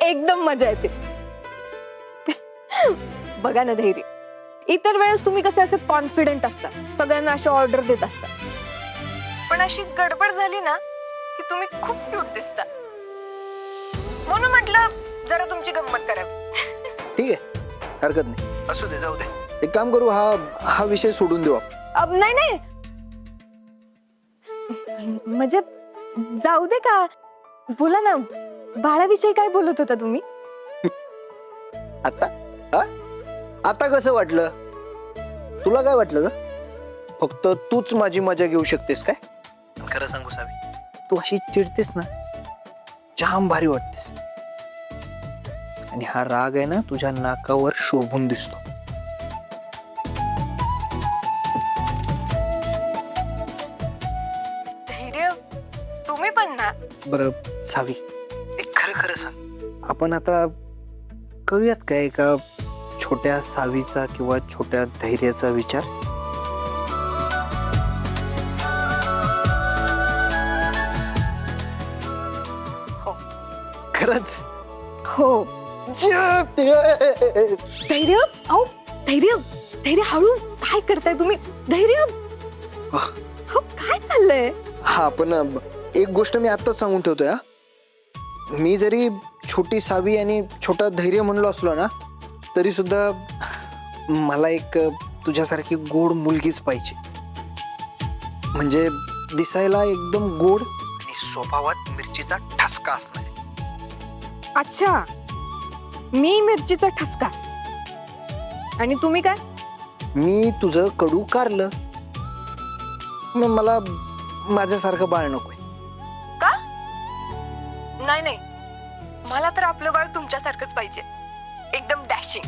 एकदम मजा येते. बघा ना धैर्य, इतर वेळेस तुम्ही कसे असे कॉन्फिडंट असता, सगळ्यांना अशी ऑर्डर देत असता, पण अशी गडबड झाली ना की तुम्ही खूप क्यूट दिसता. म्हणून म्हटलं जरा तुमची गंमत करावी. ठीक आहे, हरकत नाही. असू दे, जाऊ दे. एक काम करू, हा विषय सोडून देऊ आपण. नाही नाही, म्हणजे जाऊ दे का, बोला ना. बाळाविषयी काय बोलत होता तुम्ही? आता आता कसं वाटलं तुला? काय वाटलं ग? फक्त तूच माझी मजा घेऊ शकतेस काय? खरं सांगू सावी, तू अशी चिडतेस ना, जाम भारी वाटतेस. आणि हा राग आहे ना, तुझ्या नाकावर शोभून दिसतो. धैर्य, तुम्ही पण ना. बरं सावी, एक खरं खरं सांग, आपण आता करूयात काय का छोट्या सावीचा किंवा छोट्या धैर्याचा विचार? हो, खरंच? हो. धैर्य, अहो धैर्य, धैर्य हळू. काय करताय तुम्ही? धैर्य, हो काय चाललंय? हा, पण एक गोष्ट मी आत्ताच सांगून ठेवतोय. हा, मी जरी छोटी सावी आणि छोटा धैर्य म्हणलो असलो ना, तरी सुद्धा मला एक तुझ्यासारखी गोड मुलगीच पाहिजे. म्हणजे दिसायला एकदम गोड आणि स्वभावात मिरचीचा ठसका असणार. अच्छा, मी मिरचीचा ठसका आणि तुम्ही काय? मी तुझं कडू कारलं. मग मला माझ्यासारखं बाळ नकोय. का? नाही नाही, मला तर आपलं बाळ तुमच्यासारखंच पाहिजे, एकदम डॅशिंग.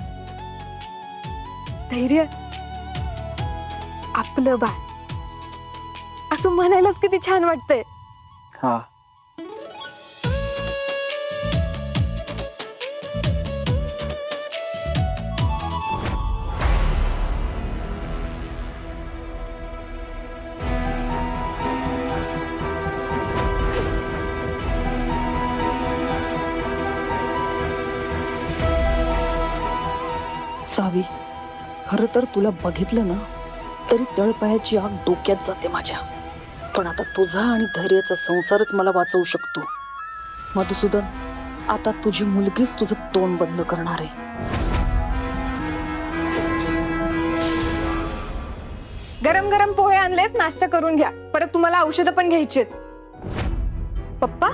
धैर्य, आपलं बाळ असं म्हणायलाच किती छान वाटतंय. हा, सावी, खरं तर तुला बघितलं ना तरी तळपायाची आग डोक्यात जाते माझ्या. पण आता तुझा आणि धैर्याचा संसारच मला वाचवू शकतो. मधुसूदन, आता तुझी मुलगीच तुझं तोंड बंद करणार आहे. गरम गरम पोहे आणलेत, नाश्ता करून घ्या. परत तुम्हाला औषधं पण घ्यायची आहेत. पप्पा,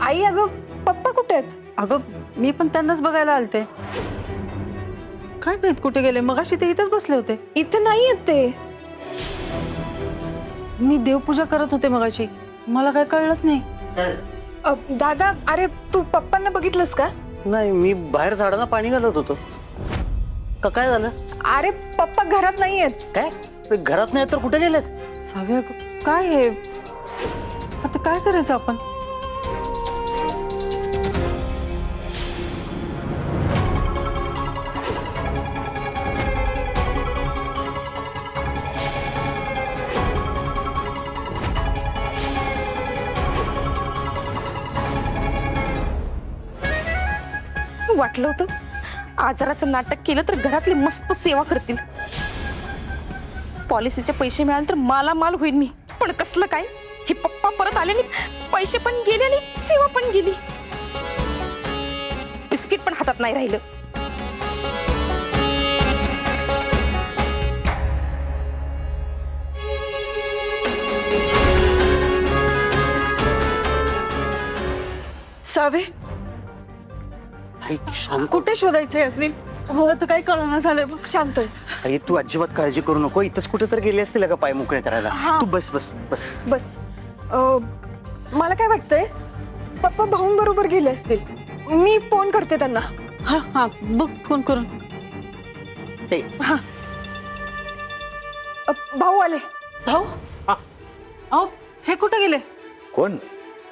आई, अगं पप्पा कुठे आहेत? अगं मी पण त्यांनाच बघायला आलते. काय माहित कुठे गेले, मगाशी ते इथंच बसले होते. इथं नाही आहेत ते. मी देवपूजा करत होते मगाशी, मला काय कळलंच नाही. दादा, अरे तू पप्पांना बघितलंस का? नाही, मी बाहेर झाडांना पाणी घालत होतो. काय झालं? अरे पप्पा घरात नाही आहेत. काय घरात नाही तर कुठे गेलेत? साव्या, काय हे, आता काय करायचं आपण? वाटलं होतं आजाराचं नाटक केलं तर घरातली मस्त सेवा करतील, पॉलिसीचे पैसे मिळाले तर मालामाल होईल मी. पण कसलं काय, हे पप्पा परत आले नाही, पैसे पण गेले आणि सेवा पण गेली. बिस्किट पण हातात नाही राहिलं. सावे, शांत कुठे शोधायचंय असली? मला तर काही कळना झालंय. शांत आहे. आई, तू अजिबात काळजी करू नको. इथंच कुठे तर गेले असतील का पाय मोकळे करायला. तू बस बस बस बस. मला काय वाटतंय, पप्पा भाऊंबरोबर गेले असतील. मी फोन करते त्यांना. हा हा, बघ फोन करून. हे, भाऊ आले. भाऊ, अहो हे कुठे गेले? कोण?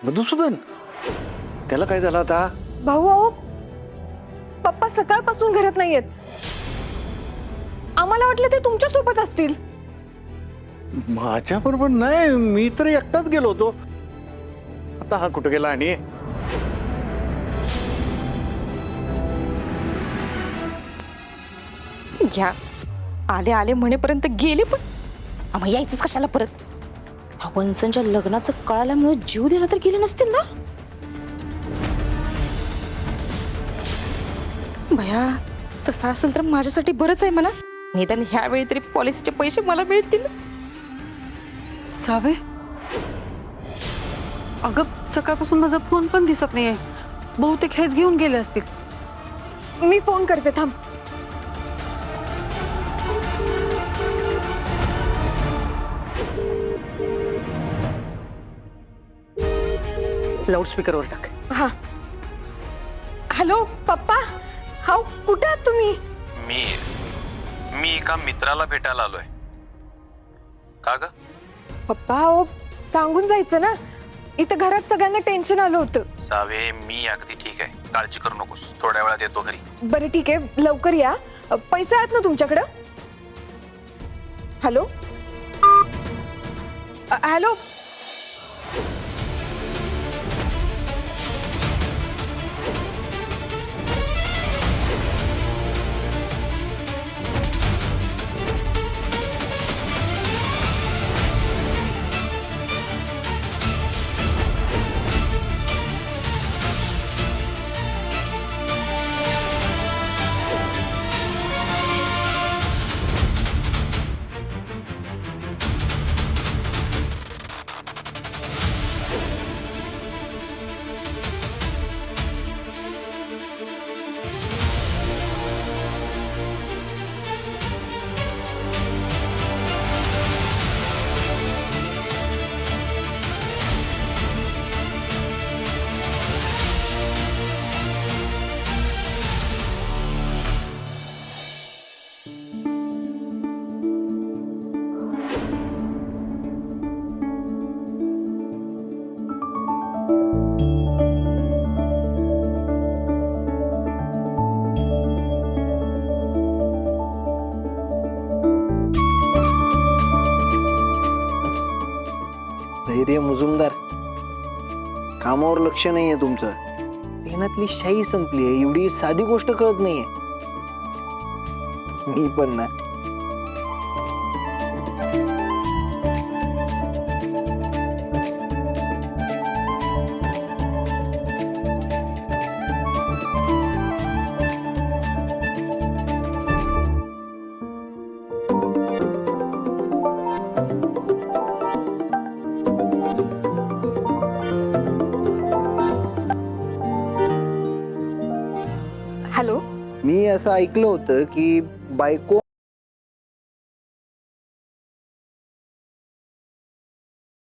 मधुसूदन? त्याला काय झालं आता? भाऊ, अहो पप्पा सकाळपासून घरात नाहीयेत. आम्हाला वाटलं ते तुमच्या सोबत असतील. माझ्या बरोबर नाही, मी तर एकटाच गेलो होतो. आता हा कुठे गेला आणि घ्या आले आले म्हणेपर्यंत गेले पण मग यायचंच कशाला परत. ह्या वंसांच्या लग्नाचं कळाल्यामुळे जीव द्यायला तर गेले नसतील ना. भया तसं असेल तर माझ्यासाठी बरंच आहे म्हणा. निदान ह्यावेळी तरी पॉलिसीचे पैसे मला मिळतील. सावे अगं सकाळपासून माझा फोन पण दिसत नाहीये. बहुतेक हेच घेऊन गेले असतील. मी फोन करते, थांब. लाऊडस्पीकरवर टाक. हा. हॅलो पप्पा, हाऊ कुठे आहात तुम्ही? मी एका मित्राला भेटायला आलोय. का ग? पप्पा हो, सांगून जायचं ना. इथं घरात सगळ्यांना टेन्शन आलं होतं. सावे, मी अगदी ठीक आहे, काळजी करू नकोस, थोड्या वेळात येतो घरी. बरं ठीक आहे, लवकर या. पैसे आहेत ना तुमच्याकडं? Hello hello. धैर्य मुजुमदार, कामावर लक्ष नाहीये तुमचं. मेहनतली शाई संपली आहे. एवढी साधी गोष्ट कळत नाहीये. मी पण ना. हॅलो. मी असं ऐकलं होतं की बायको